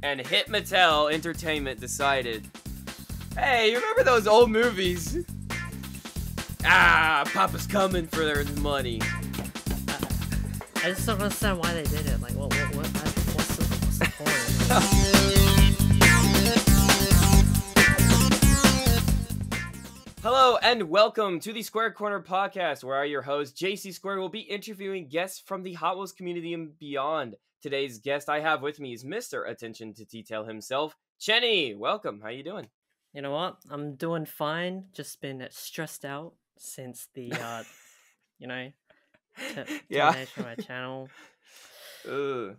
and Hit Mattel Entertainment decided, hey, you remember those old movies? Papa's coming for their money. I just don't understand why they did it. Like, what's the point? Hello and welcome to the Square Corner podcast, where I, your host, JayCee Square, will be interviewing guests from the Hot Wheels community and beyond. Today's guest I have with me is Mr. Attention to Detail himself, Chinny. Welcome. How you doing? You know what? I'm doing fine. Just been stressed out since the, termination of my channel. Ugh.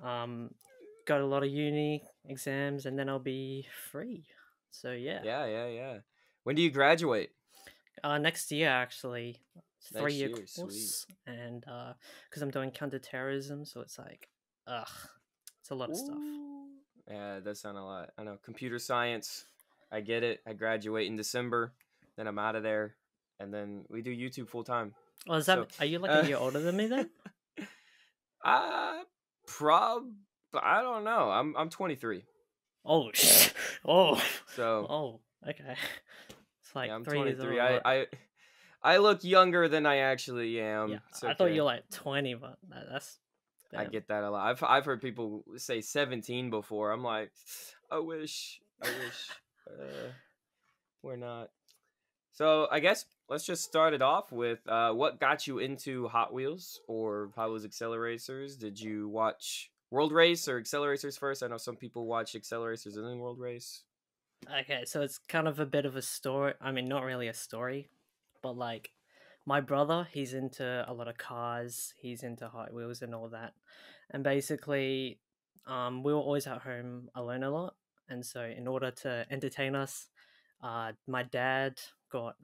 Got a lot of uni exams, and then I'll be free. So yeah. Yeah. When do you graduate? Next year actually. It's a 3-year year, course, sweet. and because I'm doing counterterrorism, so it's like, it's a lot of stuff. Yeah, that sounds a lot. I know. Computer science. I get it. I graduate in December. Then I'm out of there. And then we do YouTube full time. Well, are you like a year older than me then? I don't know. I'm 23. Oh shit. Oh. So. Oh. Okay. It's like Yeah, I'm 3 years 23. old. I look younger than I actually am. Yeah, It's I thought okay. you were like 20, but that's. I Damn. get that a lot. I've heard people say 17 before. I'm like, I wish. We're not. So I guess let's just start it off with what got you into Hot Wheels or Hot Wheels Acceleracers? Did you watch World Race or Acceleracers first? I know some people watch Acceleracers and then World Race. Okay, so it's kind of a bit of a story. I mean, not really a story, but like my brother, he's into a lot of cars. He's into Hot Wheels and all that. And basically, we were always at home alone a lot. And so in order to entertain us, my dad got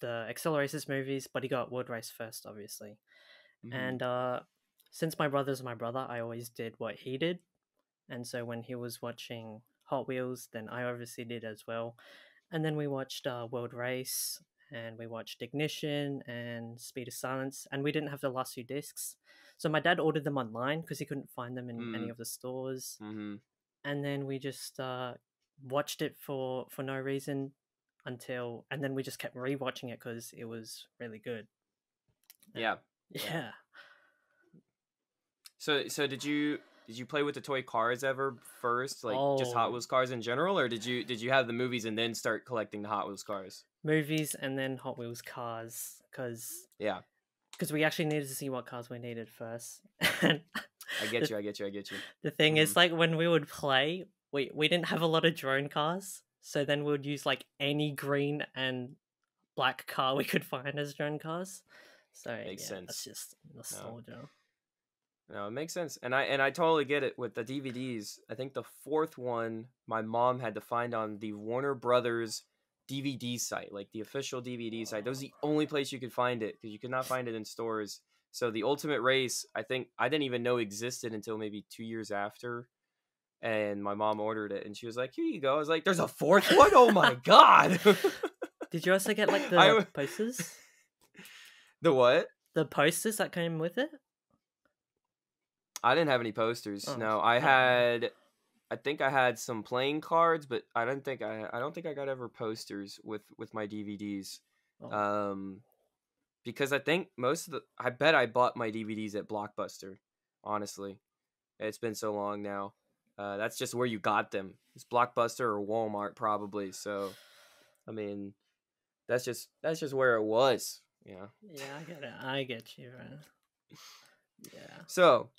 the Acceleracers movies, but he got World Race first, obviously. Mm-hmm. And since my brother's my brother, I always did what he did. And so when he was watching Hot Wheels, then I obviously did as well. And then we watched World Race, and we watched Ignition and Speed of Silence, and we didn't have the last few discs. So my dad ordered them online because he couldn't find them in any of the stores. Mm-hmm. And then we just watched it for no reason and then we just kept rewatching it because it was really good. Yeah. So did you play with the toy cars ever first, like just Hot Wheels cars in general, or did you have the movies and then start collecting the Hot Wheels cars? Movies and then Hot Wheels cars, because we actually needed to see what cars we needed first. And I get you. The thing is, like, when we would play, we didn't have a lot of drone cars, so then we would use like any green and black car we could find as drone cars. So Makes sense. That's just nostalgia. No, it makes sense, and I totally get it with the DVDs. I think the fourth one my mom had to find on the Warner Brothers DVD site, like the official DVD site. That was the only place you could find it because you could not find it in stores. So the Ultimate Race, I think I didn't even know existed until maybe 2 years after, and my mom ordered it, and she was like, "Here you go." I was like, "There's a fourth one? Oh my god!" Did you also get like the posters? The what? The posters that came with it? I didn't have any posters. No, I think I had some playing cards, but I don't think I got ever posters with my DVDs. Because I think I bet I bought my DVDs at Blockbuster. Honestly, it's been so long now. That's just where you got them. It's Blockbuster or Walmart probably. So, I mean, that's just where it was. Yeah. Yeah, I get it. I get you, man. Yeah. So,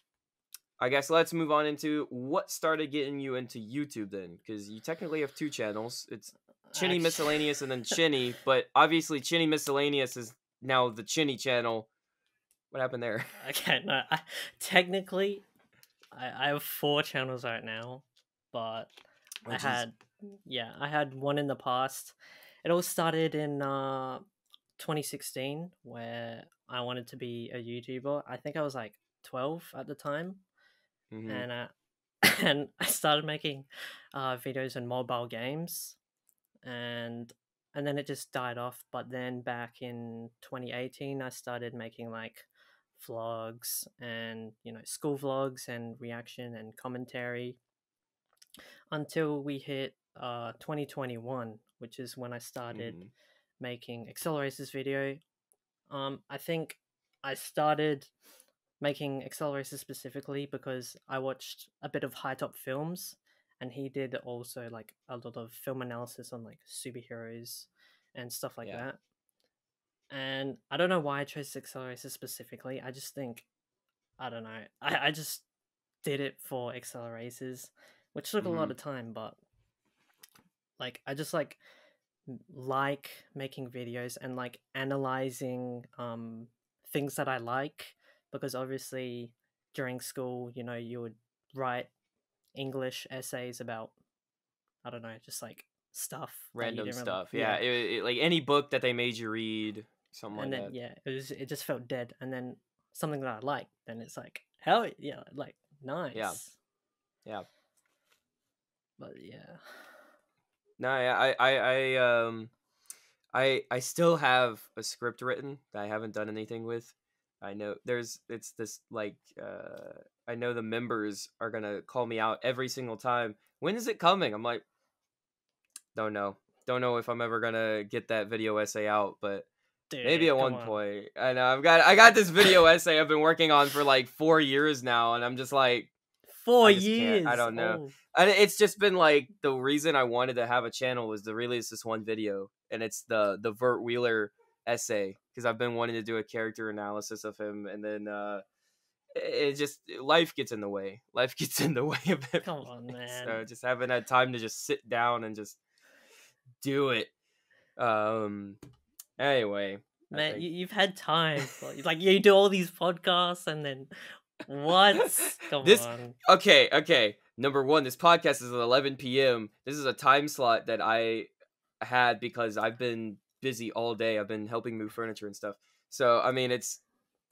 I guess let's move on into what started getting you into YouTube then, because you technically have two channels. It's Chinny Miscellaneous and then Chinny, but obviously Chinny Miscellaneous is now the Chinny channel. What happened there? Okay, no, technically, I have 4 channels right now, but I had one in the past. It all started in 2016, where I wanted to be a YouTuber. I think I was like 12 at the time. And and I started making videos on mobile games, and then it just died off. But then back in 2018, I started making like vlogs and school vlogs and reaction and commentary. until we hit 2021, which is when I started Mhm. making Acceleracers video. I think I started making Acceleracers specifically because I watched a bit of High Top Films, and he did also like a lot of film analysis on like superheroes and stuff like Yeah. that. And I don't know why I chose Acceleracers specifically. I just think I don't know. I just did it for Acceleracers, which took a lot Mhm. of time, but like I just like making videos and like analyzing things that I like, because obviously during school, you know, you would write English essays about, I don't know, just like stuff that you Random didn't really, stuff. Yeah. yeah. Like any book that they made you read, something And like then that. yeah, it just felt dead. And then something that I like, then it's like hell yeah, like Yeah. nice. Yeah. But yeah. No, yeah, I still have a script written that I haven't done anything with. I know it's this like I know the members are gonna call me out every single time. When is it coming? I'm like, don't know. Don't know if I'm ever gonna get that video essay out, but maybe Dude, at come one on. point. I know I got this video essay I've been working on for like 4 years now, and I'm just like, Four I just can't. I years. don't know. Oh, And it's just been like the reason I wanted to have a channel was to release this one video, and it's the Vert Wheeler essay because I've been wanting to do a character analysis of him, and then it just life gets in the way. Life gets in the way of come on, everything. man. So just haven't had time to just sit down and just do it. Um. Anyway, I Man, think you've had time for like you do all these podcasts and then what? Come this on. okay. Number one, this podcast is at 11 p.m. This is a time slot that I had because I've been busy all day. I've been helping move furniture and stuff. So I mean, this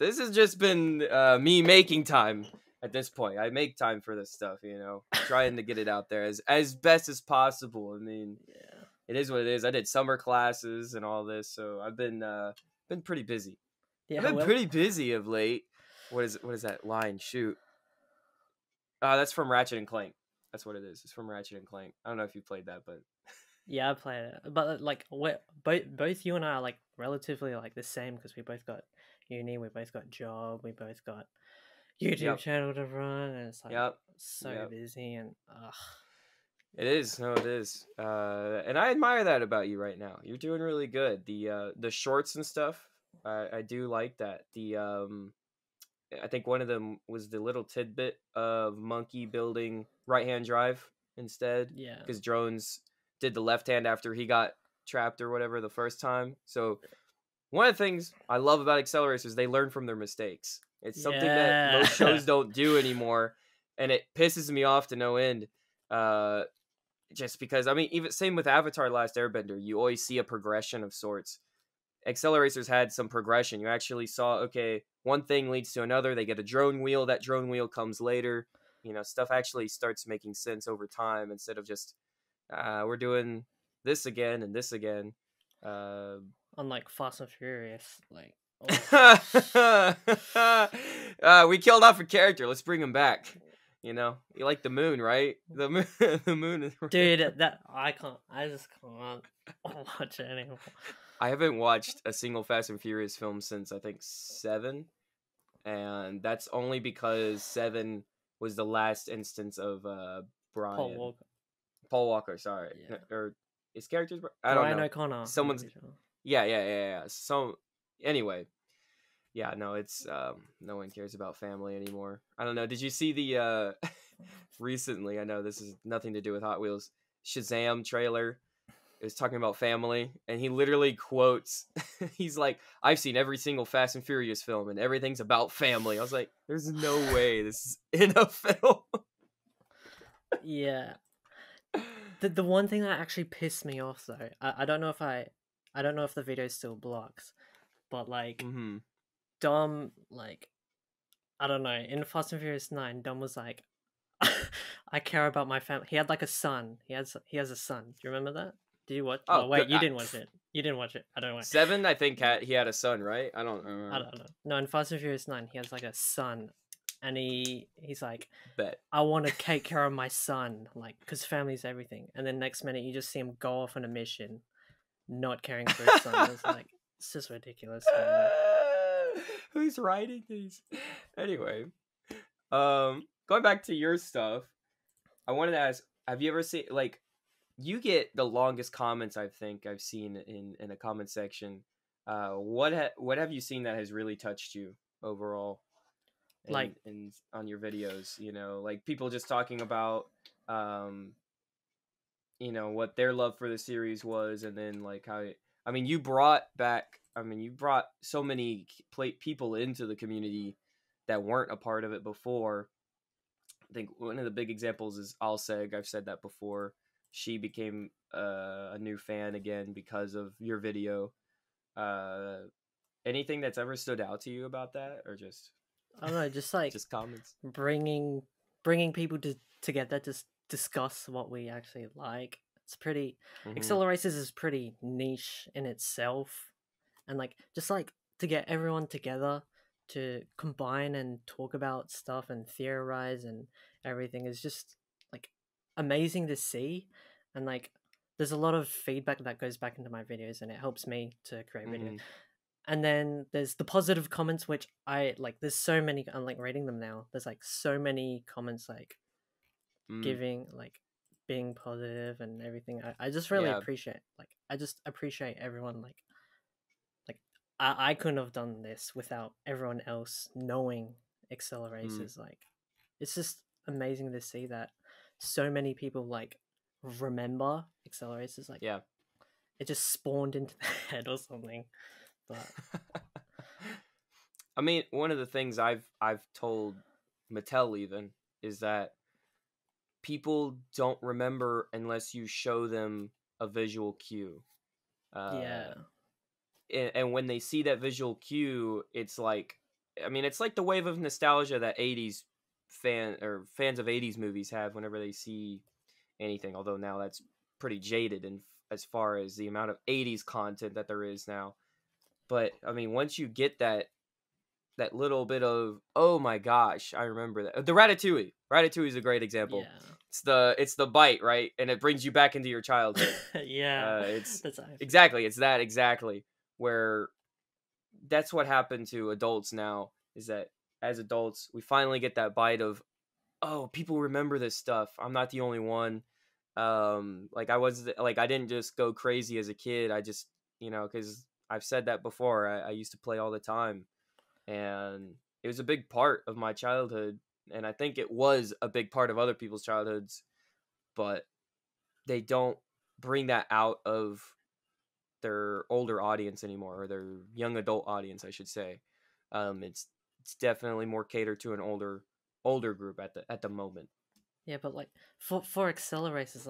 has just been me making time at this point. I make time for this stuff, trying to get it out there as best as possible. I mean, Yeah. it is what it is. I did summer classes and all this, so I've been pretty busy. I've Yeah, been well, pretty busy of late. What is that line? Shoot. That's from Ratchet and Clank. That's what it is. It's from Ratchet and Clank. I don't know if you played that, but yeah, I play it. But like we're both you and I are like relatively like the same because we both got uni, we both got job, we both got YouTube yep, channel to run, and it's like yep, so yep. busy and ugh. It is. No, it is. And I admire that about you right now. You're doing really good. The shorts and stuff. I do like that. I think one of them was the little tidbit of Monkey building right hand drive instead Yeah. because Drones did the left hand after he got trapped or whatever the first time. So one of the things I love about Acceleracers, they learn from their mistakes. It's something that Yeah. most shows don't do anymore, and it pisses me off to no end. Uh, just because I mean, even same with Avatar: Last Airbender, you always see a progression of sorts. Acceleracers had some progression. You actually saw, okay, one thing leads to another. They get a drone wheel. That drone wheel comes later. Stuff actually starts making sense over time instead of just we're doing this again and this again. Unlike Fast and Furious, like We killed off a character. Let's bring him back. You like the moon, right? The moon, the moon is. dude, that I can't. I just can't watch it anymore. I haven't watched a single Fast and Furious film since I think 7, and that's only because 7 was the last instance of Paul Brian Walker. Paul Walker. Sorry, Yeah. or his character's. I don't Brian know. O'Connor. I'm Someone's. pretty sure. Yeah. So anyway, yeah, no, it's no one cares about family anymore. I don't know. Did you see the recently? I know this is nothing to do with Hot Wheels. Shazam trailer. It was talking about family, and he literally quotes. He's like, "I've seen every single Fast and Furious film, and everything's about family." I was like, "There's no way this is in a film." Yeah. The one thing that actually pissed me off though, I don't know if I don't know if the video still blocks, but like Mm-hmm. Dom, like I don't know, in Fast and Furious 9, Dom was like, I care about my family. He had like a son. He has a son. Do you remember that? Did you watch? Oh, Oh good. wait, you didn't watch it. You didn't watch it. I don't know. 7, I think he had a son, right? I don't I remember. don't know. No, in Fast and Furious 9, he has like a son, and he's like, Bet. I want to take care of my son, like, because family's everything. And then next minute, you just see him go off on a mission, not caring for his son. It's like, it's just ridiculous, man. Who's writing these? Anyway, going back to your stuff, I wanted to ask: have you ever seen like you get the longest comments I think I've seen in a comment section? What have you seen that has really touched you overall? Like, And on your videos, you know, like people just talking about um you know what their love for the series was, and then like how I mean you brought so many people into the community that weren't a part of it before. I think one of the big examples is Alseg. I've said that before. She became a new fan again because of your video. uh Anything that's ever stood out to you about that, or just I don't know, just like just comments? bringing people together to discuss what we actually like. It's pretty. Mm-hmm. Acceleracers is pretty niche in itself, and like just like to get everyone together to combine and talk about stuff and theorize and everything is just like amazing to see. And like there's a lot of feedback that goes back into my videos, and it helps me to create videos. Mm-hmm. And then there's the positive comments, which I like. There's so many. I'm like reading them now. There's like so many comments like Mm. giving like being positive and everything. I just really Yeah. appreciate, like, I just appreciate everyone. Like I couldn't have done this without everyone else knowing Mm. Acceleracers. Like, it's just amazing to see that so many people like remember Acceleracers. Like, Yeah. it just spawned into their head or something. But I mean, one of the things I've told Mattel even is that people don't remember unless you show them a visual cue. Uh, yeah, and when they see that visual cue, it's like, I mean, it's like the wave of nostalgia that '80s fans of '80s movies have whenever they see anything. Although now that's pretty jaded, and as far as the amount of '80s content that there is now. But I mean, once you get that little bit of, oh my gosh, I remember that. The Ratatouille. Ratatouille is a great example. yeah, It's the bite, right? And it brings you back into your childhood. yeah. It's That's actually, exactly, it's that exactly, where that's what happened to adults now, is that as adults we finally get that bite of, oh, people remember this stuff. I'm not the only one. Like I didn't just go crazy as a kid. I just, you know, because I've said that before. I used to play all the time, and it was a big part of my childhood, and I think it was a big part of other people's childhoods, but they don't bring that out of their older audience anymore, or their young adult audience, I should say. It's definitely more catered to an older group at the moment. yeah. But like for Accelerators,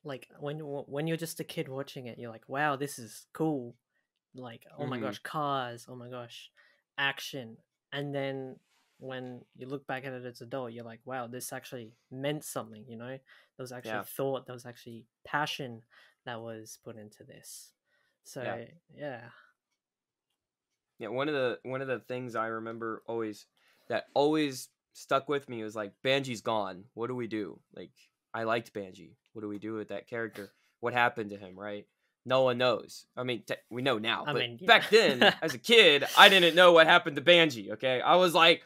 like when you're just a kid watching it, you're like, wow, this is cool. Like, oh my Mm-hmm. gosh, cars, oh my gosh, action. And then when you look back at it as an adult, you're like, wow, this actually meant something, you know? There was actually Yeah. thought, there was actually passion that was put into this. Yeah. So yeah. Yeah, one of the things I remember always stuck with me was like, Banji's gone. What do we do? Like, I liked Banji. What do we do with that character? What happened to him? Right? No one knows. I mean, we know now, I but mean, back then, yeah. as a kid, I didn't know what happened to Banji. Okay, I was like,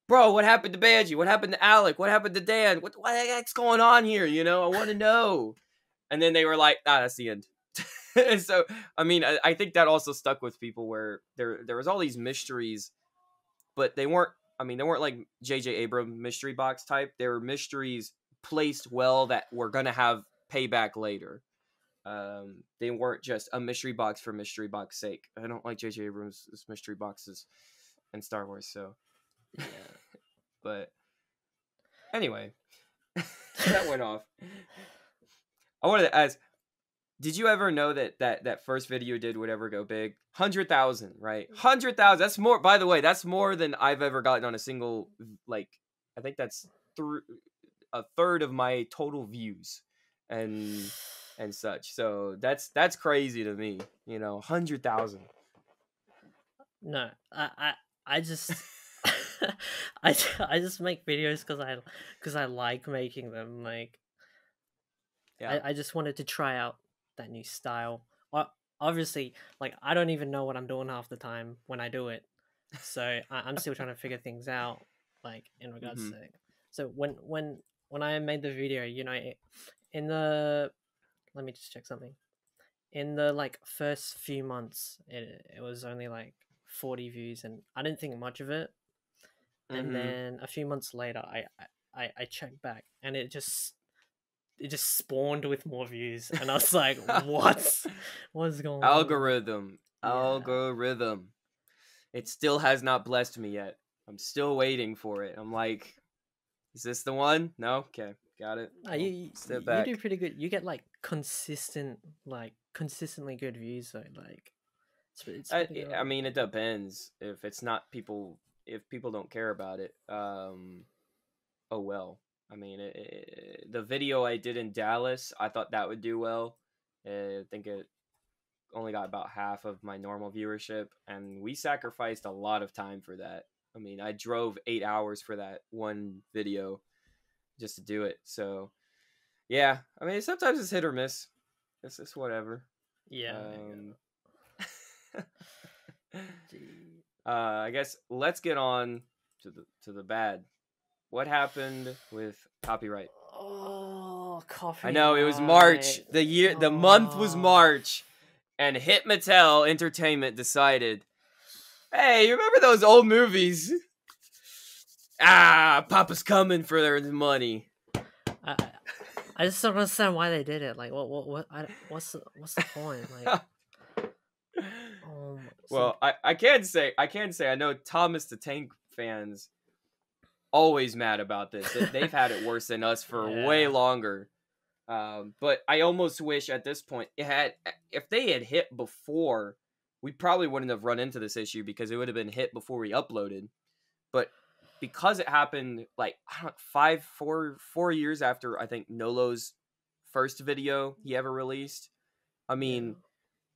bro, what happened to Banji? What happened to Alec? What happened to Dan? What the heck's going on here? You know, I want to know. And then they were like, that's the end. So I mean, I think that also stuck with people, where there was all these mysteries, but they weren't. I mean, they weren't like J.J. Abrams mystery box type. They were mysteries placed well that were gonna have payback later. They weren't just a mystery box for mystery box sake. I don't like J.J. Abrams' mystery boxes in Star Wars. So, Yeah. but anyway, that went off. I wanted to ask, did you ever know that first video did would ever go big? 100,000, right? 100,000. That's more. By the way, that's more than I've ever gotten on a single. Like, I think that's a third of my total views, and such. So that's crazy to me. You know, 100,000. No, I just I just make videos because I like making them. Like Yeah. I just wanted to try out that new style. Obviously, like I don't even know what I'm doing half the time when I do it, so I'm still trying to figure things out. Like in regards Mm-hmm. to, so when I made the video, in the let me just check something. In the like first few months, it was only like 40 views, and I didn't think much of it. And Mm-hmm. then a few months later, I checked back, and it just spawned with more views, and I was like, what's going on? Algorithm. Yeah, Algorithm. It still has not blessed me yet. I'm still waiting for it. I'm like, is this the one? No? Okay. Got it. no, I'll step you do back. pretty good. You get like consistently good views, so like it's I pretty good. I mean, it depends. If it's not people, if people don't care about it, oh well. I mean, the video I did in Dallas, I thought that would do well. I think it only got about half of my normal viewership, and we sacrificed a lot of time for that. I mean, I drove 8 hours for that one video just to do it. So yeah, I mean, sometimes it's hit or miss. It's just whatever. Yeah. Um, Gee. I guess let's get on to the bad. What happened with copyright? Oh, I know it was March. copyright. The month was Oh. March, and Hit Mattel Entertainment decided, hey, you remember those old movies? Ah, Papa's coming for their money. I, I just don't understand why they did it. Like, what's the point? Like, Well, I can say I know Thomas the Tank fans always mad about this. They've had it worse than us for way yeah, longer. But I almost wish at this point if they had hit before, we probably wouldn't have run into this issue because it would have been hit before we uploaded. But because it happened like I don't know, 4 years after I think Nolo's first video he ever released, I yeah, mean,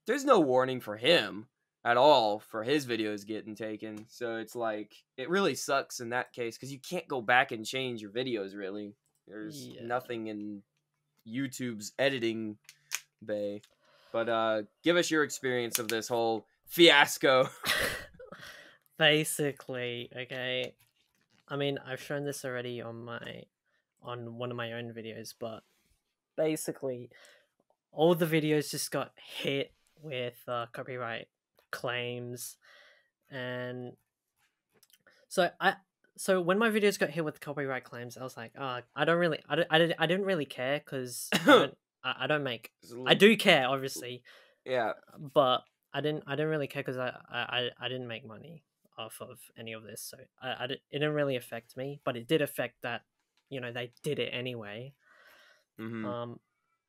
there's no warning for him at all for his videos getting taken. So it's like it really sucks in that case because you can't go back and change your videos really. There's yeah. nothing in YouTube's editing bay. But give us your experience of this whole fiasco. Basically, okay. I mean, I've shown this already on one of my own videos, but basically, all the videos just got hit with copyright claims, and so when my videos got hit with copyright claims, I was like, I don't really, I didn't really care because I don't make, I do care obviously, Yeah. but I didn't really care because I didn't make money off of any of this, so it didn't really affect me, but it did affect that, they did it anyway. Mm-hmm. Um,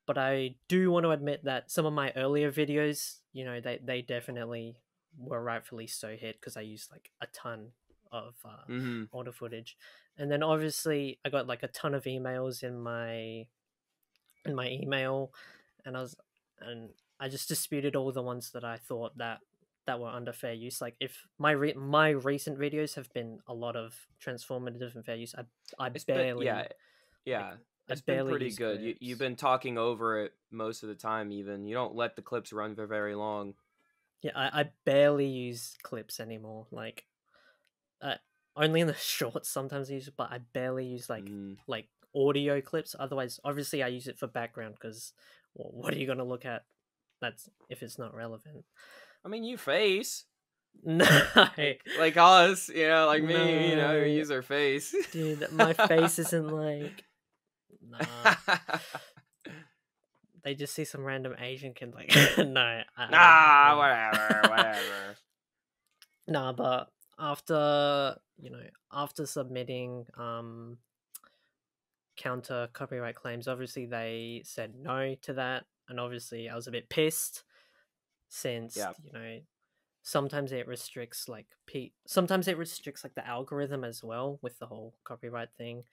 but I do want to admit that some of my earlier videos, they definitely were rightfully so hit because I used like a ton of Mm-hmm. older footage, and then obviously I got like a ton of emails in my email, and and I just disputed all the ones that I thought that were under fair use. Like if my recent videos have been a lot of transformative and fair use, I It's been barely like yeah. I It's been barely pretty use good. You've clips. been talking over it most of the time. Even you don't let the clips run for very long. Yeah, I barely use clips anymore. Like, uh, only in the shorts sometimes I use it, but I barely use Mm-hmm. like audio clips. Otherwise, obviously, I use it for background because what are you gonna look at? That's if it's not relevant. I mean, you face No, like us, like me, we no, use our face. dude, my face isn't like nah. They just see some random Asian kid like no, I don't make Nah, them. whatever, whatever. Nah, but after after submitting counter copyright claims, obviously they said no to that, and obviously I was a bit pissed since Yeah. sometimes it restricts like sometimes it restricts like the algorithm as well with the whole copyright thing,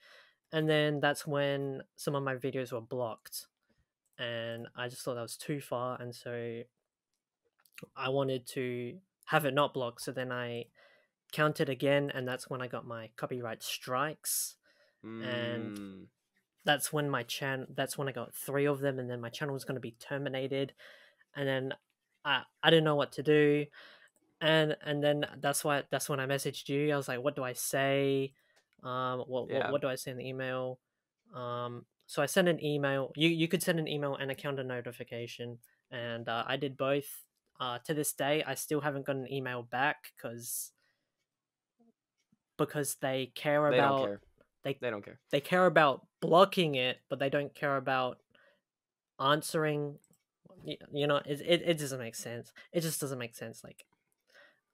and then that's when some of my videos were blocked, and I just thought that was too far, and so I wanted to have it not blocked. So then I counted again, and that's when I got my copyright strikes, and Mm. that's when that's when I got 3 of them, and then my channel was going to be terminated, and then I didn't know what to do, and then that's when I messaged you. I was like, what do I say? Yeah. What do I say in the email? So I sent an email. You could send an email and a counter notification, and I did both. To this day, I still haven't got an email back because they care They don't about care. they They don't care. they care about blocking it, but they don't care about answering. You know, it doesn't make sense. It just doesn't make sense. Like,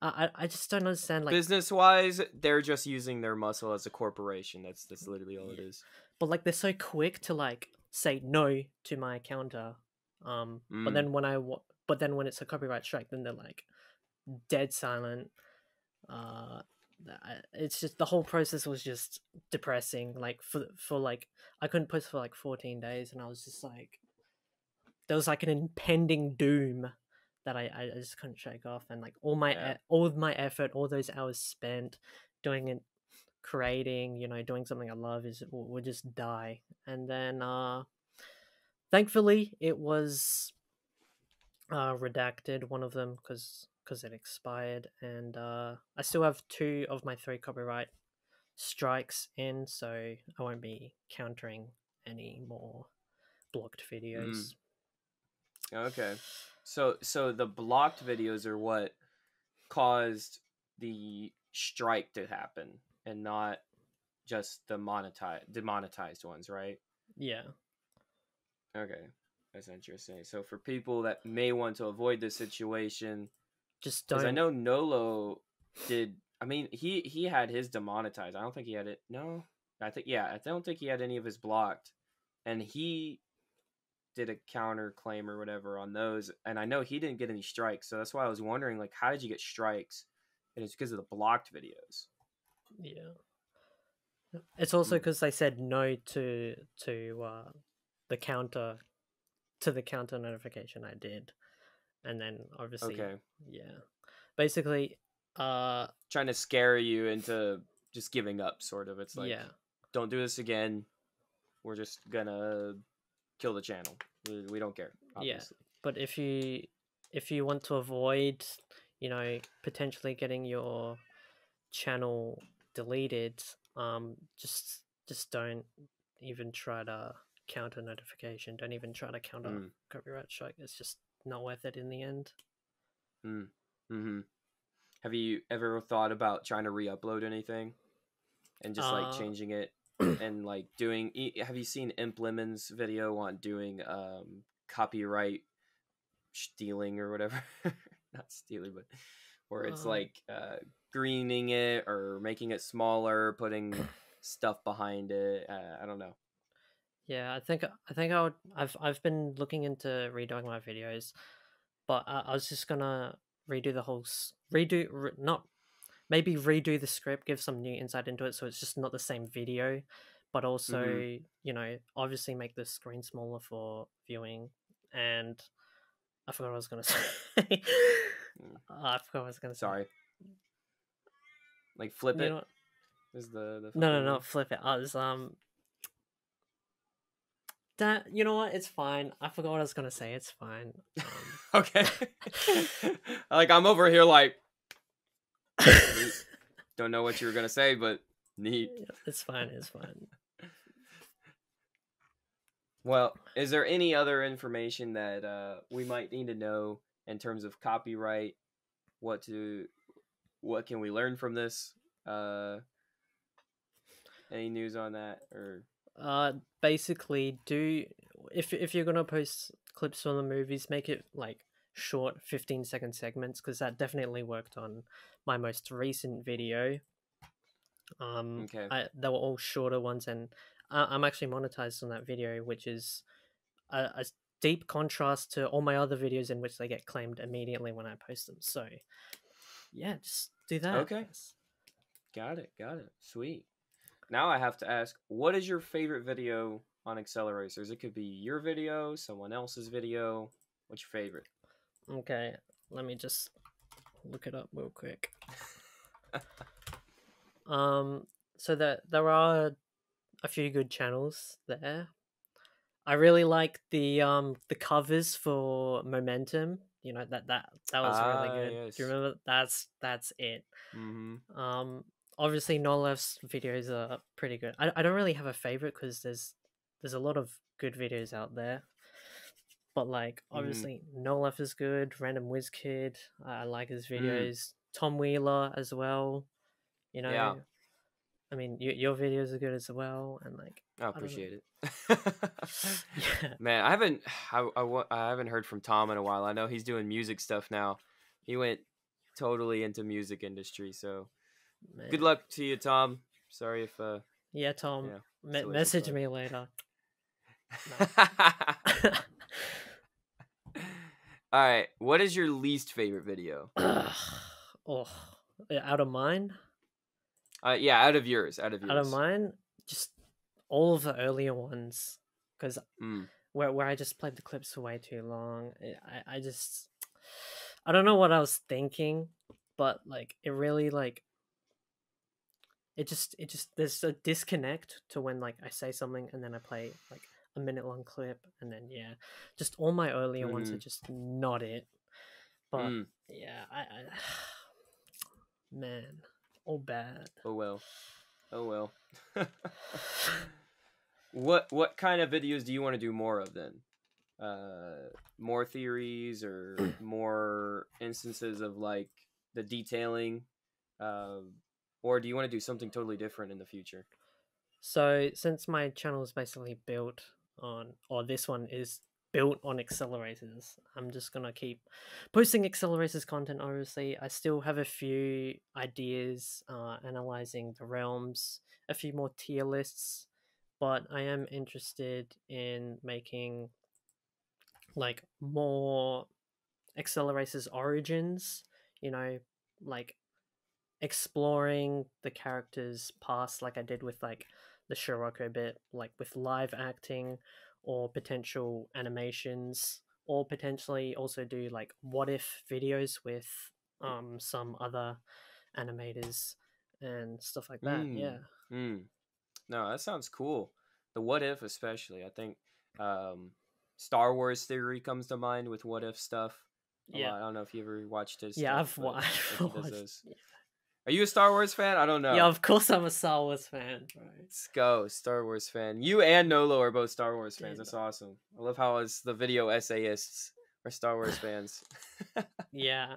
I just don't understand. Like, Business wise, they're just using their muscle as a corporation. That's literally all it yeah. is. But like, they're so quick to like say no to my counter. But Mm. then when it's a copyright strike, then they're like dead silent. Uh, it's just the whole process was just depressing. Like for like I couldn't post for like 14 days, and I was just like, there was like an impending doom that I just couldn't shake off, and like all of my effort, all those hours spent doing it, creating, you know, doing something I love would just die. And then thankfully it was redacted, one of them, because it expired, and I still have 2 of my 3 copyright strikes in, so I won't be countering any more blocked Mm. videos. Okay. So the blocked videos are what caused the strike to happen, and not just the demonetized ones, right? Yeah, Okay. That's interesting. So for people that may want to avoid this situation, just because I don't. know Nolo did. I mean, he had his demonetized. I don't think he had it. No, I think yeah. I don't think he had any of his blocked, and he did a counter claim or whatever on those. And I know he didn't get any strikes, so that's why I was wondering, like, how did you get strikes? And it's because of the blocked videos. Yeah, it's also Mm. because they said no to the counter the counter notification I did, and then obviously, Okay, yeah, basically, uh, trying to scare you into just giving up, sort of. It's like, yeah, don't do this again. We're just gonna kill the channel. We don't care, yeah. obviously. But if you want to avoid, you know, potentially getting your channel deleted, just don't even try to counter notification. Don't even try to counter Mm. copyright strike. It's just not worth it in the end. Mm. Mm-hmm. Have you ever thought about trying to re-upload anything and just like Uh, changing it and like doing? Have you seen Imp Lemon's video on doing copyright stealing or whatever? Not stealing, but where it's uh, like greening it or making it smaller, putting stuff behind it. I don't know. yeah, I've been looking into redoing my videos, but I was just gonna redo the whole not maybe redo the script, give some new insight into it, so it's just not the same video, but also, Mm-hmm. you know, obviously make the screen smaller for viewing. And I forgot what I was gonna say. I forgot what I was gonna say. Sorry. Like flip You it know, is the no, flipping one. flip it. I was that, you know what? It's fine. I forgot what I was gonna say. It's fine. Okay. Like I'm over here like neat. Don't know what you were gonna say, but neat. It's fine. It's fine. Well, is there any other information that we might need to know in terms of copyright? What can we learn from this? Any news on that or? Basically, do if you're gonna post clips from the movies, make it like short 15-second segments, because that definitely worked on my most recent video. Okay. They were all shorter ones, and I'm actually monetized on that video, which is a deep contrast to all my other videos in which they get claimed immediately when I post them. So yeah, just do that. Okay. Got it. Got it. Sweet. Now I have to ask, what is your favorite video on Acceleracers? It could be your video, someone else's video. What's your favorite? Okay, let me just look it up real quick. So that there are a few good channels there. I really like the covers for Momentum. You know that was really Ah, good. Do you yes. remember? That's it. Mm-hmm. Um, Obviously Nolef's videos are pretty good. I don't really have a favorite because there's a lot of good videos out there. But like Mm-hmm. obviously Nolef is good. Random Whiz Kid, I like his Mm. videos. Tom Wheeler as well. You Yeah, know, I mean your videos are good as well. And like I I don't know. appreciate it. Yeah, Man, I haven't heard from Tom in a while. I know he's doing music stuff now. He went totally into music industry, so good man. luck to you, Tom. Sorry if Yeah, Tom, yeah, silly message subscribe. me later. No. All right, what is your least favorite video? Oh, yeah, out of mine, Yeah, out of yours, out of out of yours. mine, just all of the earlier ones, because Mm. where I just played the clips for way too long. I just I don't know what I was thinking, but like it really like it just there's a disconnect to when like I say something and then I play like a minute long clip and then yeah, just all my earlier ones are Mm-hmm. just not it. But Mm. yeah, I man, all bad. Oh well. Oh well. What kind of videos do you want to do more of then? More theories or more instances of like the detailing, um, or do you want to do something totally different in the future? So since my channel is basically built on, or this one is built on accelerators, I'm just gonna keep posting accelerators content. Obviously, I still have a few ideas, analyzing the realms, a few more tier lists, but I am interested in making like more accelerators origins. You know, like exploring the character's past like I did with like the Scirocco bit, like with live acting or potential animations, or potentially also do like what if videos with some other animators and stuff like that. Mm. Yeah. Mm. No, that sounds cool. The what if, especially. I think um, Star Wars theory comes to mind with what if stuff a Yeah. lot. I don't know if you ever watched his Yeah, stuff, but I think he I've does watched. those. Are you a Star Wars fan? I don't Yeah, know. of course I'm a Star Wars fan, bro. Let's go, Star Wars fan. You and Nolo are both Star Wars fans. Dude, That's awesome. I love how us the video essayists are Star Wars fans. yeah.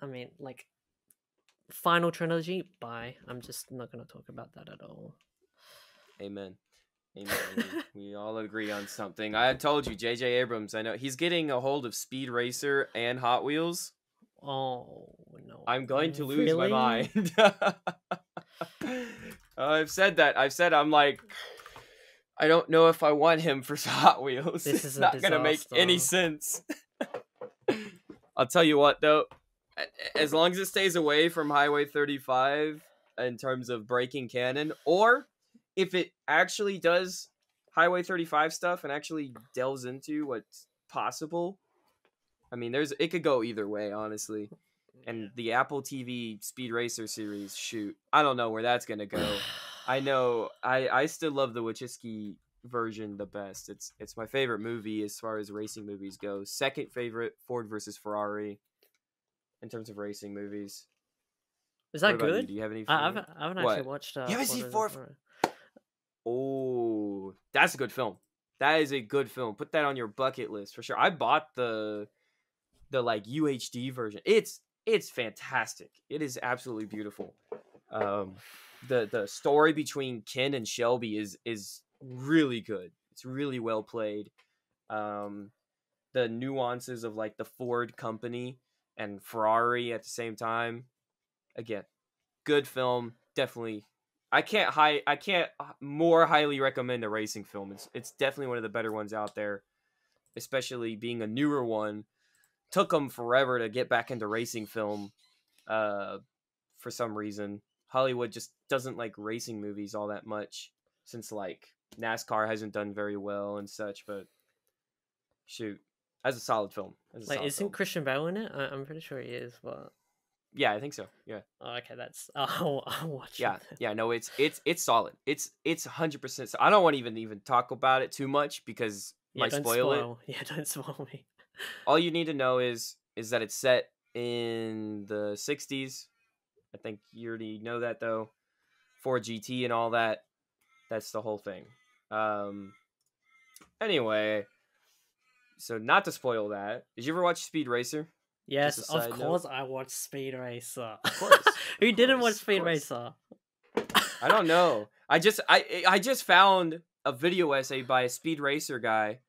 I mean, like final trilogy. Bye. I'm just not gonna talk about that at all. Amen. Amen. We all agree on something. I had told you, J.J. Abrams. I know he's getting a hold of Speed Racer and Hot Wheels. Oh no! I'm going to lose my Really? mind. I've said that. I've said I'm like, I don't know if I want him for Hot Wheels. This is It's a not gonna make any disaster. sense. I'll tell you what, though, as long as it stays away from Highway 35 in terms of breaking canon, or if it actually does Highway 35 stuff and actually delves into what's possible. I mean, it could go either way, honestly. Yeah. And the Apple TV Speed Racer series, shoot, I don't know where that's gonna go. I know I still love the Wachowski version the best. It's my favorite movie as far as racing movies go. Second favorite, Ford versus Ferrari, in terms of racing movies. Is What that about you? good? Do you have any I favorite? haven't actually What? watched You haven't Ford seen vs Ford? Ferrari. Oh, that's a good film. That is a good film. Put that on your bucket list for sure. I bought the like UHD version. It's fantastic. It is absolutely beautiful. Um, the story between Ken and Shelby is really good. It's really well played. Um, the nuances of like the Ford company and Ferrari at the same time. Again, good film. Definitely. I can't more highly recommend a racing film. It's definitely one of the better ones out there, especially being a newer one. Took them forever to get back into racing film. Uh, for some reason, Hollywood just doesn't like racing movies all that much since like NASCAR hasn't done very well and such. But shoot, that's a solid film. That's a Like, solid isn't film. Christian Bale in it? I'm pretty sure he is, but Yeah, I think so. Yeah. Oh, okay, that's I'll watch it Yeah, then. yeah, no, it's solid. It's 100%. So I don't want to even talk about it too much because Yeah, might don't spoil it. spoil. Yeah, don't spoil me. All you need to know is that it's set in the 60s. I think you already know that though. For GT and all that. That's the whole thing. Um anyway, so not to spoil that. Did you ever watch Speed Racer? Just Yes, a of side note. course I watched Speed Racer. Of course. Of Who didn't watch course. Of Speed course. Racer? I don't know. I just found a video essay by a Speed Racer guy.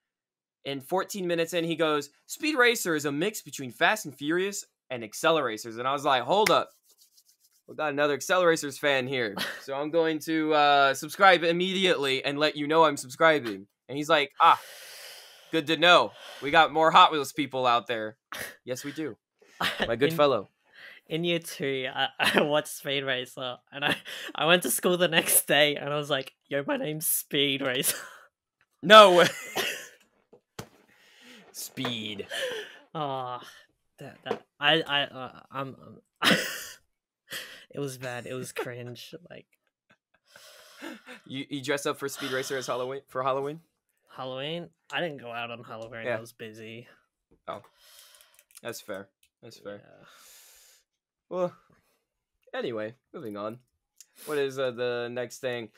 And 14 minutes in, he goes, Speed Racer is a mix between Fast and Furious and Acceleracers. And I was like, hold up. We got another Acceleracers fan here. So I'm going to subscribe immediately and let you know I'm subscribing. And he's like, good to know. We got more Hot Wheels people out there. Yes, we do. My good fellow. In year 2, I watched Speed Racer, and I went to school the next day, and I was like, "Yo, my name's Speed Racer." No way. Speed. Oh, I'm it was bad. It was cringe. Like You dress up for Speed Racer as Halloween for Halloween? Halloween, I didn't go out on Halloween. Yeah. I was busy. Oh, that's fair. That's fair. Yeah. Well, anyway, moving on. What is the next thing? I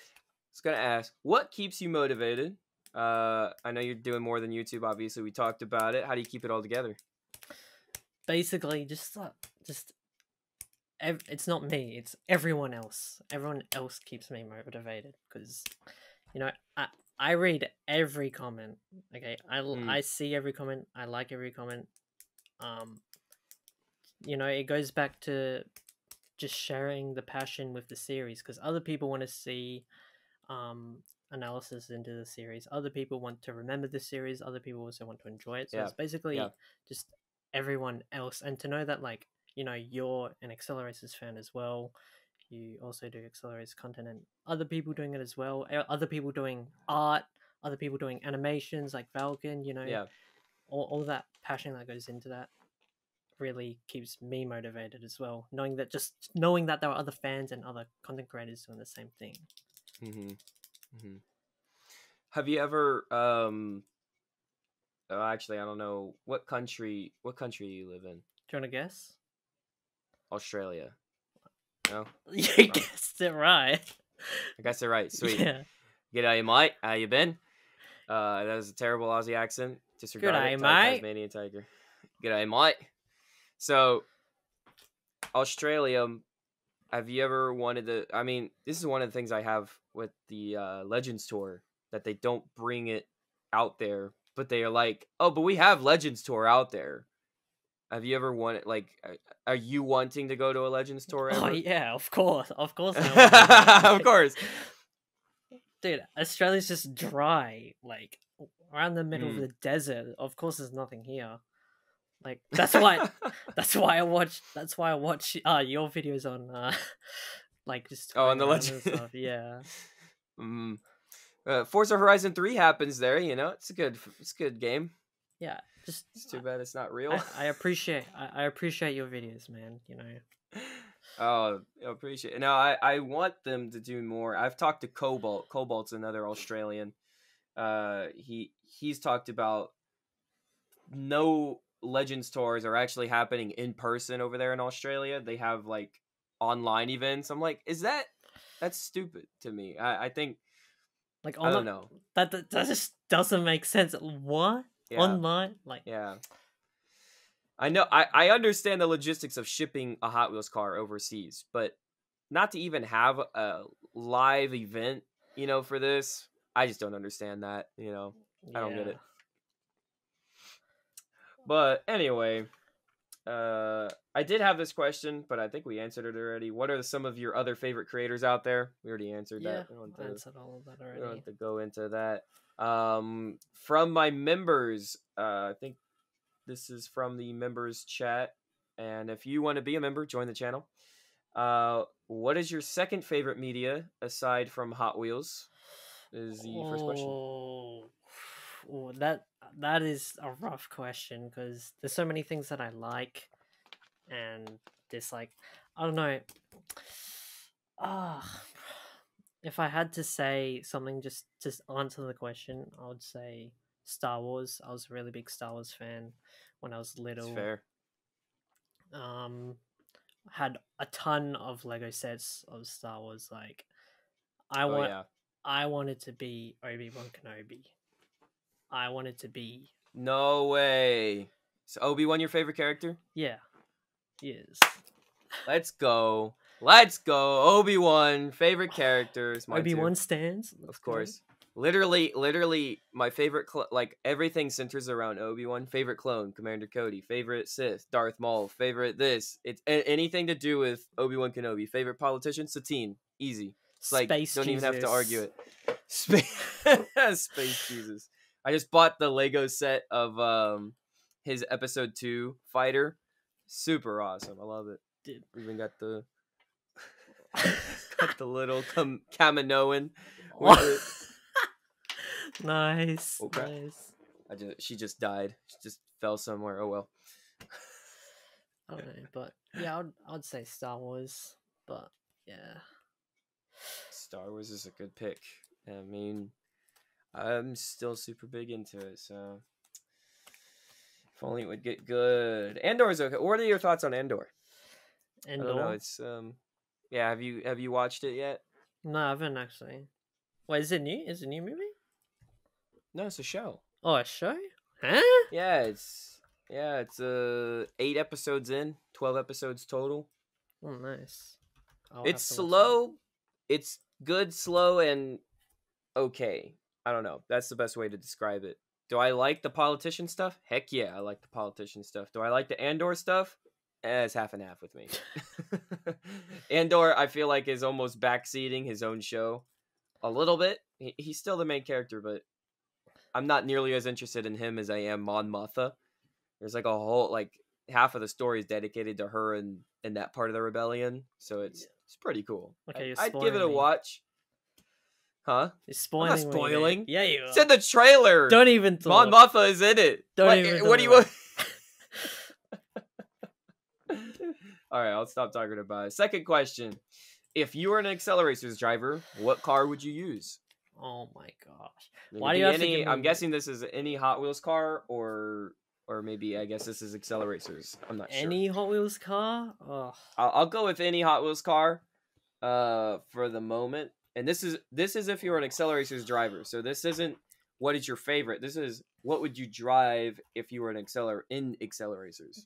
was gonna ask, what keeps you motivated? I know you're doing more than YouTube. Obviously, we talked about it. How do you keep it all together? Basically, just it's not me. It's everyone else. Everyone else keeps me motivated because, you know, I read every comment. Okay, I see every comment. I like every comment. You know, it goes back to just sharing the passion with the series because other people want to see analysis into the series. Other people want to remember the series. Other people also want to enjoy it. So it's basically just everyone else. And to know that, like, you know, you're an Accelerators fan as well. You also do Accelerators content and other people doing it as well. Other people doing art. Other people doing animations like Falcon. You know, all that passion that goes into that really keeps me motivated as well. Knowing that there are other fans and other content creators doing the same thing. Have you ever actually, I don't know what country you live in. Do you want to guess? Australia. No? You guessed it right. I guessed it right. Sweet. Yeah. G'day, mate. How you been? That was a terrible Aussie accent. Disregard G'day, it. mate. Tasmanian tiger. G'day, mate. So, Australia, have you ever wanted to... I mean, this is one of the things I have with the Legends Tour, that they don't bring it out there, but they are like, oh, but we have Legends Tour out there. Have you ever wanted, like, are you wanting to go to a Legends Tour ever? Oh, yeah, of course. Of course. Of course. Dude, Australia's just dry. Like, around the middle of the desert. Of course there's nothing here. Like, that's why I watch your videos on like just on the Legend stuff. Yeah. Forza Horizon 3 happens there, you know. It's a good game. Yeah, just it's too bad it's not real. I appreciate your videos, man, you know. Oh, I appreciate it. No, I want them to do more. I've talked to Cobalt. Cobalt's another Australian. He's talked about no Legends tours are actually happening in person over there in Australia. They have like online events. I'm like, that's stupid to me. I think, like, I don't know. That just doesn't make sense. What? Yeah. Online? Like, yeah. I know. I understand the logistics of shipping a Hot Wheels car overseas, but not to even have a live event, you know, for this, I just don't understand that. You know, I don't get it. But anyway, I did have this question, but I think we answered it already. What are some of your other favorite creators out there? We already answered that. I answered all of that already. We don't have to go into that. From my members, I think this is from the members chat. And if you want to be a member, join the channel. What is your second favorite media aside from Hot Wheels? Is the first question. Oh, that is a rough question because there's so many things that I like. and this like I don't know. Ah, if I had to say something just to answer the question, I would say Star Wars. I was a really big Star Wars fan when I was It's little. fair. Had a ton of Lego sets of Star Wars. Like I Oh want, yeah. I wanted to be Obi-Wan Kenobi. I wanted to be No way. So Obi-Wan your favorite character? yeah, yes. Let's go. Let's go. Obi-Wan, favorite characters. Mine too. Obi-Wan stands. Let's Of go. course. Literally, my favorite, like, everything centers around Obi-Wan. Favorite clone, Commander Cody. Favorite Sith, Darth Maul. Favorite this. It's anything to do with Obi-Wan Kenobi. Favorite politician, Satine. Easy. It's like, Space don't even have to argue Jesus. it. Space Jesus. I just bought the Lego set of his episode 2 fighter. Super awesome. I love it. Dude. Even got the little Kaminoan with it. Nice. Okay. Nice. She just died. She just fell somewhere. Oh well. I don't know, but yeah, I'd say Star Wars, but yeah. Star Wars is a good pick. I mean, I'm still super big into it, so if only it would get good. Andor's okay. What are your thoughts on Andor? Andor? I don't know. It's yeah. Have you watched it yet? No, I haven't actually. Wait, is it new? Is it a new movie? No, it's a show. Oh, a show? Huh? Yeah, it's 8 episodes in, 12 episodes total. Oh, nice. It's slow. It's good, slow, and okay. I don't know. That's the best way to describe it. Do I like the politician stuff? Heck yeah, I like the politician stuff. Do I like the Andor stuff? It's half and half with me. Andor, I feel like, is almost backseating his own show a little bit. He's still the main character, but I'm not nearly as interested in him as I am Mon Mothma. There's like a whole, like, half of the story is dedicated to her and that part of the rebellion, so it's pretty cool. Okay, I'd give it a watch. Huh? You're spoiling. I'm not spoiling. Yeah, you are. It's in the trailer. Don't even Mon Mothma is in it. Don't even what do you want? All right, I'll stop talking about it. Second question. If you were an Acceleracers driver, what car would you use? Oh my gosh. Why do you have to give me... I'm guessing this is any Hot Wheels car, or maybe I guess this is Acceleracers. I'm not sure. Any Hot Wheels car? Oh. I'll go with any Hot Wheels car for the moment. And this is if you're an Acceleracers driver. So this isn't what is your favorite. This is what would you drive if you were in Acceleracers.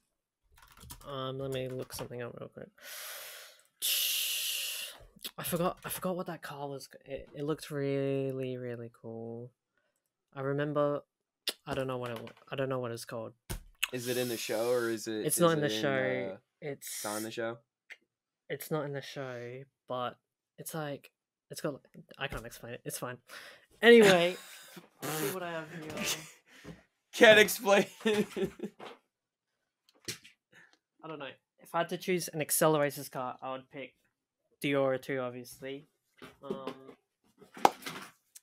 Let me look something up real quick. I forgot what that car was. It looked really, really cool. I remember. I don't know what it's called. Is it in the show, or is it? It's not in the show. It's not in the show. It's not in the show, but it's like it's got. I can't explain it. It's fine. Anyway, let's see what I have here. Can't explain. I don't know. If I had to choose an Acceleracers car, I would pick Diora 2, obviously.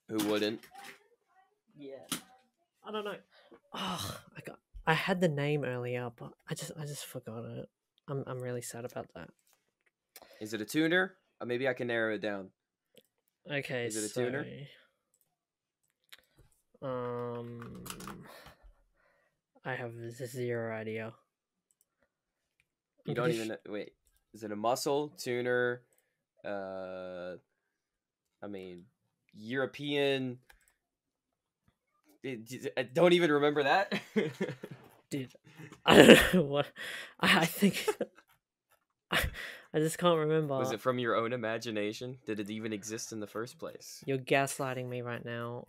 Who wouldn't? Yeah. I don't know. Oh, I had the name earlier, but I just forgot it. I'm really sad about that. Is it a tuner? Maybe I can narrow it down. Okay. Is it a tuner? I have zero idea. You don't even wait. Is it a muscle tuner? I mean, European. I don't even remember that. Dude, I don't know what. I think I just can't remember. Was it from your own imagination? Did it even exist in the first place? You're gaslighting me right now.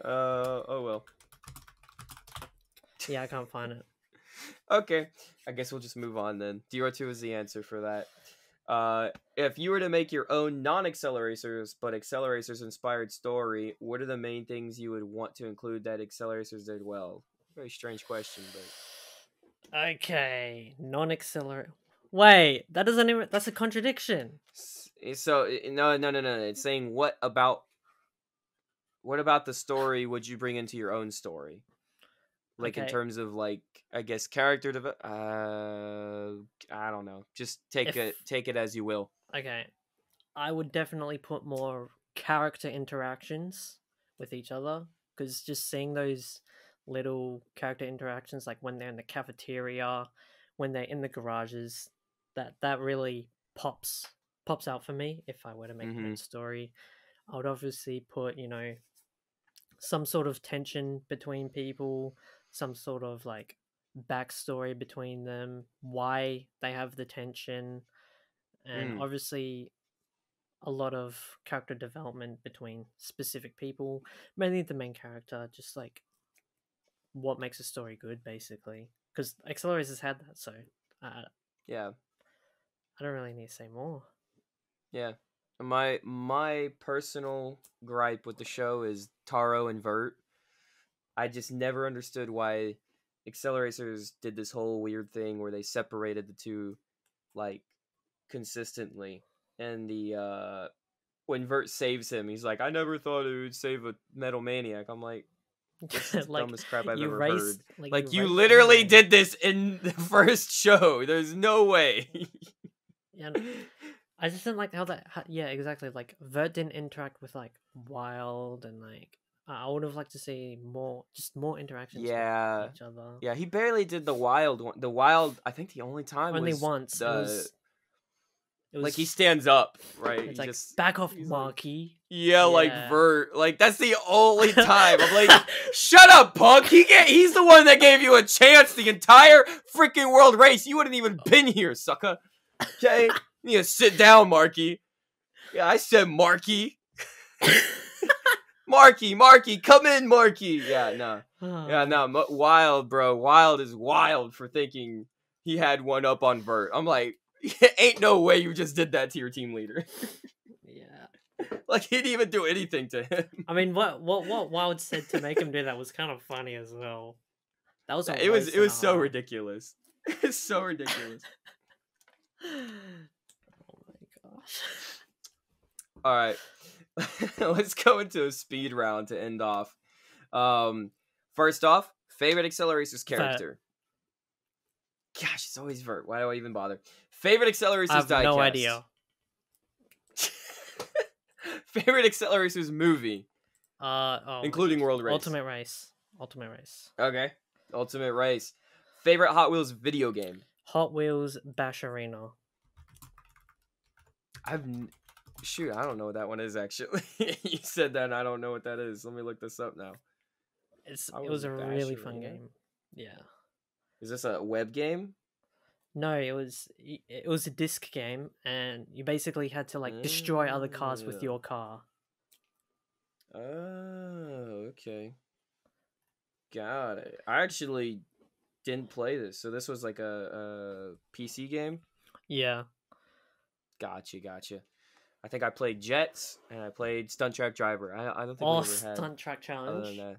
Oh well. Yeah, I can't find it. Okay, I guess we'll just move on then. DR2 is the answer for that. If you were to make your own non-Acceleracers, but Acceleracers-inspired story, what are the main things you would want to include that Acceleracers did well? Very strange question, but... Okay, non-Accelerator... Wait, that doesn't even... That's a contradiction. So, no. It's saying what about the story would you bring into your own story? Like in Okay, terms of like I guess character I don't know. Just if take it as you will. okay, I would definitely put more character interactions with each other, because just seeing those little character interactions, like when they're in the cafeteria, when they're in the garages, that really pops out for me. If I were to make my Mm-hmm. own story, I would obviously put, some sort of tension between people, some sort of like backstory between them, why they have the tension, and Mm. obviously a lot of character development between specific people, mainly the main character, just like what makes a story good, basically. Because Accelerators has had that, so I, Yeah. I don't really need to say more. Yeah. My personal gripe with the show is Taro and Vert. I just never understood why Acceleracers did this whole weird thing where they separated the two like consistently. And the when Vert saves him, he's like, I never thought it would save a metal maniac. I'm like, this is the Like dumbest crap I've you ever race, heard. like you Like you race. literally Yeah, did this in the first show. There's no way. yeah. I just didn't like yeah, exactly. Like Vert didn't interact with like Wild, and like I would have liked to see just more interactions with Yeah. each other. Yeah, he barely did the wild one. The wild, I think the only time Only was once. the It like he was. stands up, right? It's He like just back off, he's like Marky. yeah, like Yeah. Vert. Like that's the only time. I'm like, shut up, punk. He's the one that gave you a chance the entire freaking world race. You wouldn't even been here, sucker. Okay? You need to sit down, Marky. Yeah, I said Marky. Marky, come in, Marky. Yeah, no. Yeah, no. Wild, bro. Wild is wild for thinking he had one up on Vert. I'm like, ain't no way you just did that to your team leader. Yeah. Like he didn't even do anything to him. I mean, what Wild said to make him do that was kind of funny as well. That was a It roast and a was so half. ridiculous. It's so ridiculous. Oh my gosh. All right. Let's go into a speed round to end off. First off, favorite Acceleracers character. Gosh, it's always Vert. Why do I even bother? Favorite Acceleracers I have diecast. no idea. Favorite Acceleracers movie, including World Race. Ultimate Race. Okay. Ultimate Race. Favorite Hot Wheels video game. Hot Wheels Bash Arena. Shoot, I don't know what that one is actually. You said that and I don't know what that is. Let me look this up now. It was a really fun game. Yeah. Is this a web game? No, it was a disc game, and you basically had to like destroy other cars with your car. Oh, okay. Got it. I actually didn't play this, so this was like a PC game? Yeah. Gotcha. I think I played Jets, and I played Stunt Track Driver. I don't think we ever had Stunt Track Challenge. other than that.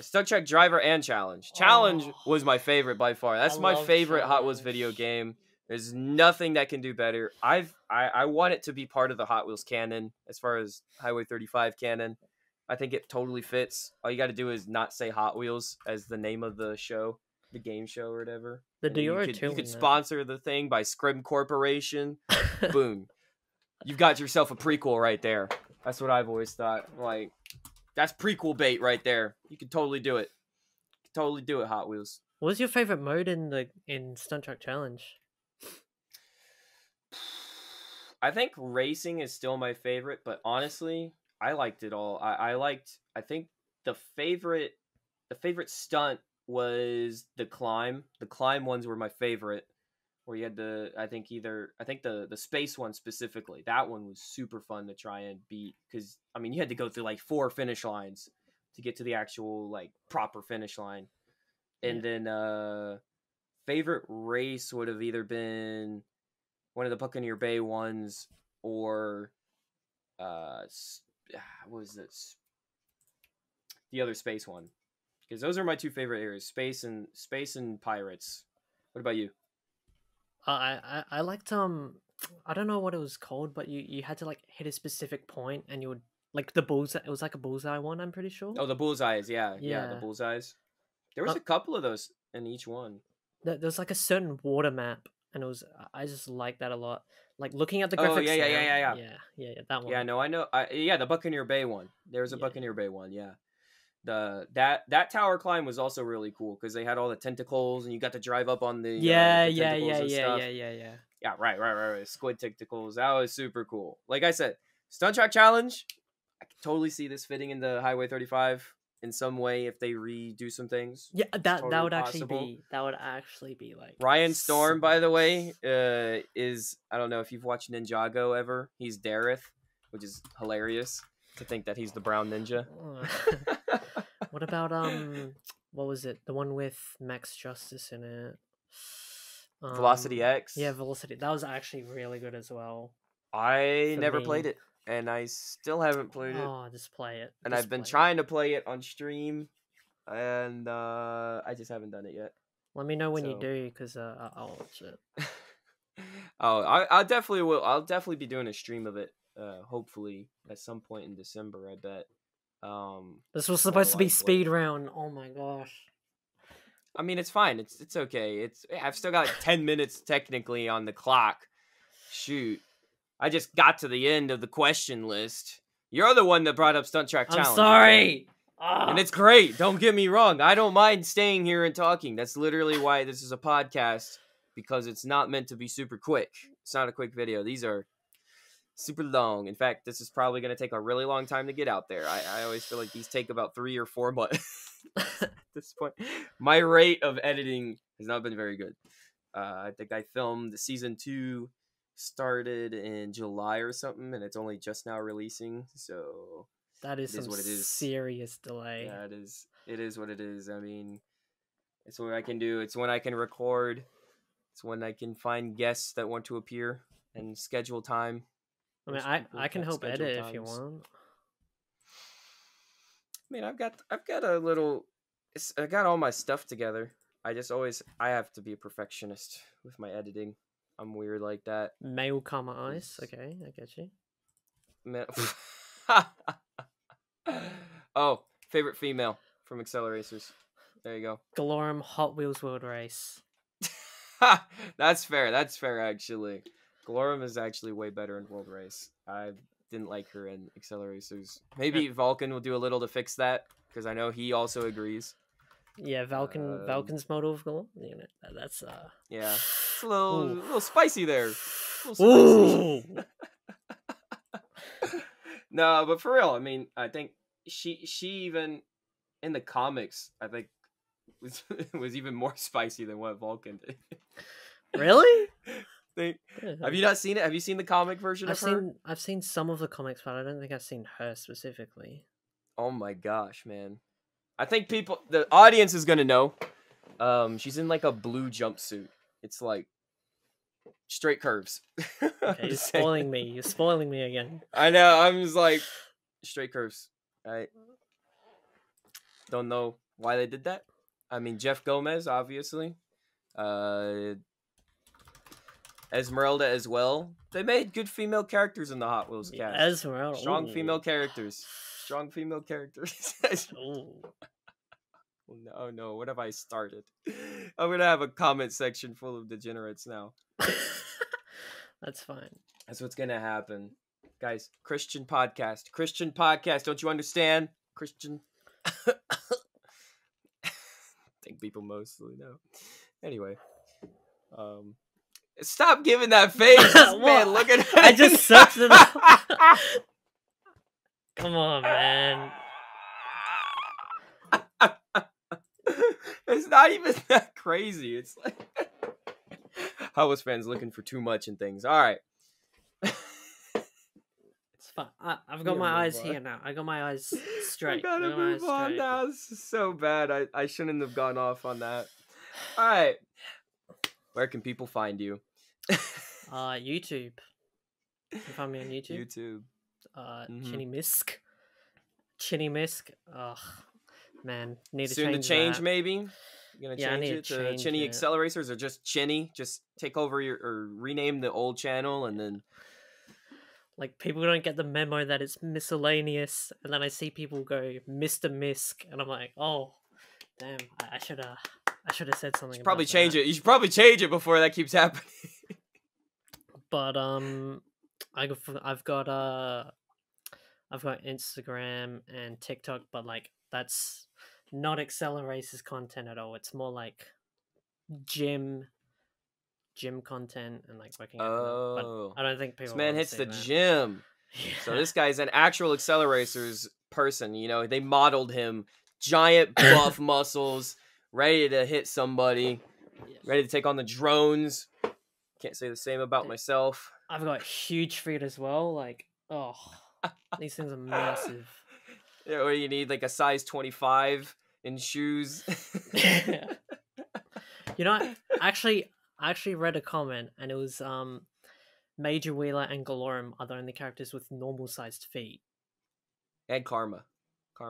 Stunt Track Driver and Challenge. Challenge was my favorite by far. That's my favorite Hot Wheels video game. There's nothing that can do better. I want it to be part of the Hot Wheels canon as far as Highway 35 canon. I think it totally fits. All you got to do is not say Hot Wheels as the name of the show, the game show or whatever. The Dior too. You could sponsor the thing by Scrim Corporation. Boom. You've got yourself a prequel right there. That's what I've always thought. Like, that's prequel bait right there. You could totally do it. Totally do it, Hot Wheels. What was your favorite mode in Stunt Track Challenge? I think racing is still my favorite, but honestly, I liked it all. I think the favorite stunt was the climb. The climb ones were my favorite. Where you had the space one specifically. That one was super fun to try and beat because I mean you had to go through like 4 finish lines to get to the actual like proper finish line. And then favorite race would have either been one of the Buccaneer Bay ones or what was this? The other space one. Because those are my 2 favorite areas, space and pirates. What about you? I liked I don't know what it was called, but you had to like hit a specific point and you would like the bullseye. It was like a bullseye one, I'm pretty sure. Oh, the bullseyes, yeah, the bullseyes. There was a couple of those in each one. There's like a certain water map, and I just like that a lot. Like looking at the Oh graphics yeah, that one. yeah. No, I know. Yeah, the Buccaneer Bay one. There was a Buccaneer Bay one. Yeah. That tower climb was also really cool because they had all the tentacles and you got to drive up on the tentacles and stuff. Yeah, right. Squid tentacles. That was super cool. Like I said, stunt track challenge. I can totally see this fitting into Highway 35 in some way if they redo some things. Yeah, that totally would possible. actually be like Ryan Storm, by the way, is, I don't know if you've watched Ninjago ever. He's Dareth, which is hilarious to think that he's the brown ninja. What about what was it? The one with Max Justice in it. Velocity X. Yeah, Velocity. That was actually really good as well. I never played it, and I still haven't played it. Oh, just play it. And I've been trying to play it on stream, and I just haven't done it yet. Let me know when you do, because I'll watch it. I definitely will. I'll definitely be doing a stream of it. Hopefully at some point in December. I bet. This was supposed to be speed round. Oh my gosh. I mean, it's fine. It's okay. I've still got like 10 minutes technically on the clock. Shoot. I just got to the end of the question list. You're the one that brought up Stunt Track Challenge. I'm sorry. And it's great. Don't get me wrong. I don't mind staying here and talking. That's literally why this is a podcast, because it's not meant to be super quick. It's not a quick video. These are super long. In fact, this is probably going to take a really long time to get out there. I always feel like these take about 3 or 4 months at this point. My rate of editing has not been very good. I think I filmed season 2 started in July or something, and it's only just now releasing, so that is some serious delay. Yeah, it is what it is. I mean, it's what I can do. It's when I can record. It's when I can find guests that want to appear and schedule time. I mean, I can help edit if you want. I mean, I've got a little. I got all my stuff together. I have to be a perfectionist with my editing. I'm weird like that. Male karma eyes. Okay, I get you. Oh, favorite female from Acceleracers. There you go. Galorum Hot Wheels World Race. That's fair. That's fair, actually. Galorum is actually way better in World Race. I didn't like her in Acceleracers. Maybe Vulcan will do a little to fix that, because I know he also agrees. Yeah, Vulcan's model of Galorum. You know, that's yeah, it's a little spicy there. Little spicy. No, but for real, I mean, I think she even in the comics, I think was even more spicy than what Vulcan did. Really? Have you not seen it? Have you seen the comic version of her? I've seen some of the comics, but I don't think I've seen her specifically. Oh my gosh, man. I think the audience is gonna know. She's in like a blue jumpsuit. It's like straight curves. Okay, you're spoiling me. You're spoiling me again. I know. I'm just like straight curves. I don't know why they did that. I mean, Jeff Gomez, obviously. Esmeralda as well. They made good female characters in the Hot Wheels cast. Esmeralda. Strong female characters. Strong female characters. Oh no, what have I started? I'm gonna have a comment section full of degenerates now. That's fine. That's what's gonna happen. Guys, Christian podcast. Don't you understand? Christian. I think people mostly know. Anyway. Stop giving that face. Man, look at it. I just searched it up. Come on, man. It's not even that crazy. It's like Howes fans looking for too much in things. All right. It's fine. I've got my eyes here now. I got my eyes straight. I gotta move on now. This is so bad. I shouldn't have gone off on that. All right. Where can people find you? YouTube. You can find me on YouTube. YouTube. ChinnyMisc. ChinnyMisc. Ugh, man, need to soon change to change that. Maybe. You're gonna change it to Chinny Acceleracers, or just Chinny? Just take over or rename the old channel, and then like people don't get the memo that it's miscellaneous, and then I see people go Mr. Misc, and I'm like, oh, Damn, I should have said something. Should probably about change that. it. You should probably change it before that keeps happening. But I've got Instagram and TikTok, but like that's not Acceleracers content at all. It's more like gym content and like working out. Oh, But I don't think this people man want to hits see the that. gym. Yeah. So this guy's an actual Acceleracers person. You know, they modeled him, giant buff muscles, ready to hit somebody, Yes. ready to take on the drones. Can't say the same about myself. I've got huge feet as well. Like, oh, these things are massive. Yeah, or you need like a size 25 in shoes. You know, I actually read a comment, and it was Major Wheeler and Galorum are the only characters with normal sized feet. And Karma.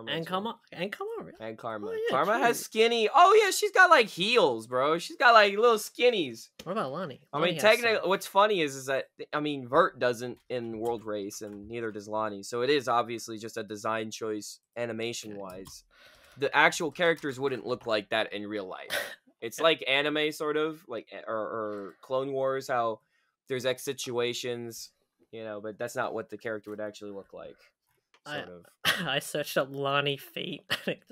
And Karma, really? And Karma. Oh, yeah, Karma has true. skinny. Oh yeah, she's got like heels, bro. She's got like little skinnies. What about Lonnie? I Lonnie mean, has technically, some. what's funny is that I mean, Vert doesn't in World Race, and neither does Lonnie. So it is obviously just a design choice, animation wise. The actual characters wouldn't look like that in real life. It's like anime, sort of like or Clone Wars, how there's X situations, you know, but that's not what the character would actually look like. Sort of. I searched up Lonnie feet. It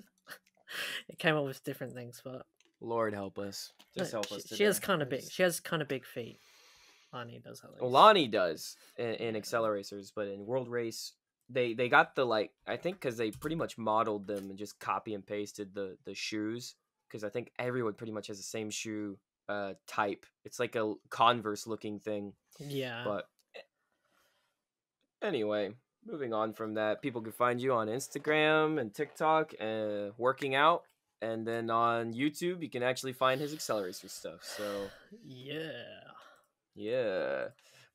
came up with different things, but Lord help us. Just help us. She has kind of big. She has kind of big feet. Lonnie does at least. Well, Lonnie does in Acceleracers, but in World Race, they got the like I think because they pretty much modeled them and just copy and pasted the shoes because I think everyone pretty much has the same shoe type. It's like a Converse looking thing. Yeah. But anyway, moving on from that, people can find you on Instagram and TikTok working out. And then on YouTube, you can actually find his Accelerator stuff. So, yeah.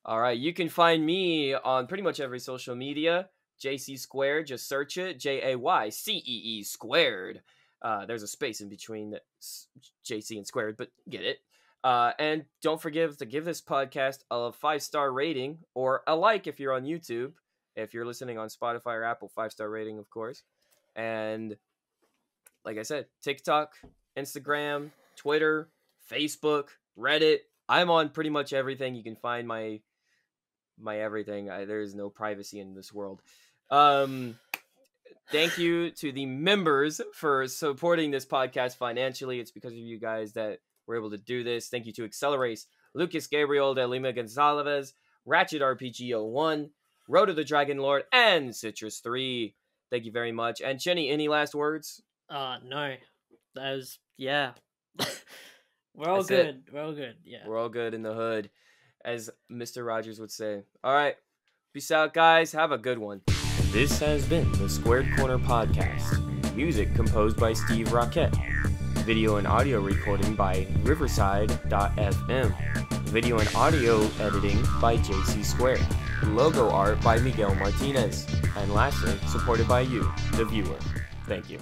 All right. You can find me on pretty much every social media. JayCee Squared. Just search it. JayCee Squared. There's a space in between JayCee and Squared, but get it. And don't forget to give this podcast a 5-star rating or a like if you're on YouTube. If you're listening on Spotify or Apple, 5-star rating, of course. And like I said, TikTok, Instagram, Twitter, Facebook, Reddit. I'm on pretty much everything. You can find my everything. There is no privacy in this world. Thank you to the members for supporting this podcast financially. It's because of you guys that we're able to do this. Thank you to Accelerate, Lucas Gabriel de Lima Gonzalez, Ratchet RPG 01, Road of the Dragon Lord, and Citrus 3. Thank you very much. And Chinny, any last words? No. That was, yeah. We're all That's good. it. We're all good. Yeah. We're all good in the hood, as Mr. Rogers would say. All right. Peace out, guys. Have a good one. This has been the Squared Corner Podcast. Music composed by Steve Rocket. Video and audio recording by Riverside.fm. Video and audio editing by JayCee Squared. Logo art by Miguel Martinez. And lastly, supported by you, the viewer. Thank you.